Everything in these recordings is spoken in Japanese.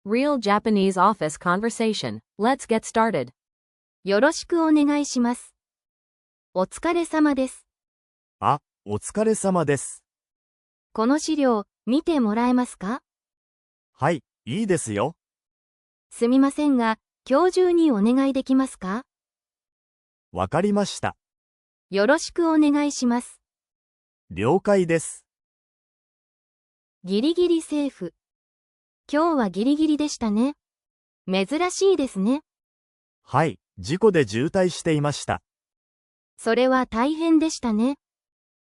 Real Japanese office conversation. Let's get started. よろしくお願いします。お疲れ様です。あ、お疲れ様です。この資料、見てもらえますか？はい、いいですよ。すみませんが、今日中にお願いできますか？わかりました。よろしくお願いします。了解です。ギリギリセーフ。今日はギリギリでしたね。珍しいですね。はい、事故で渋滞していました。それは大変でしたね。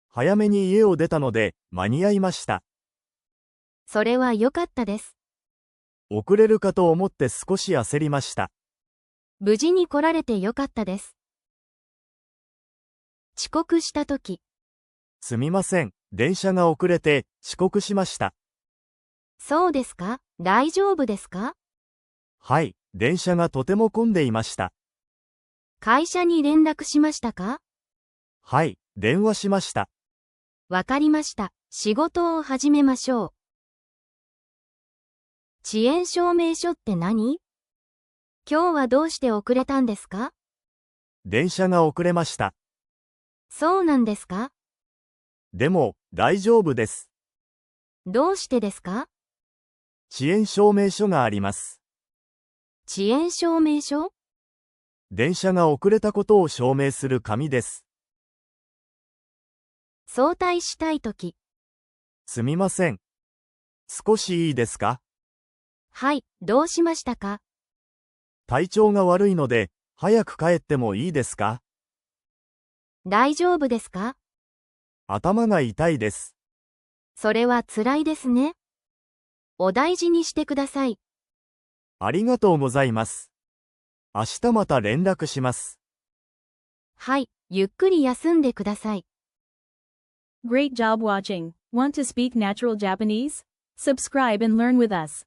早めに家を出たので、間に合いました。それは良かったです。遅れるかと思って少し焦りました。無事に来られて良かったです。遅刻したとき。すみません、電車が遅れて遅刻しました。そうですか？大丈夫ですか？はい、電車がとても混んでいました。会社に連絡しましたか？はい、電話しました。わかりました。仕事を始めましょう。遅延証明書って何？今日はどうして遅れたんですか？電車が遅れました。そうなんですか？でも、大丈夫です。どうしてですか？遅延証明書があります。遅延証明書？電車が遅れたことを証明する紙です。早退したいとき。すみません。少しいいですか？はい、どうしましたか？体調が悪いので、早く帰ってもいいですか？大丈夫ですか？頭が痛いです。それは辛いですね。お大事にしてください。ありがとうございます。明日また連絡します。はい、ゆっくり休んでください。Great job watching. Want to speak natural Japanese? Subscribe and learn with us.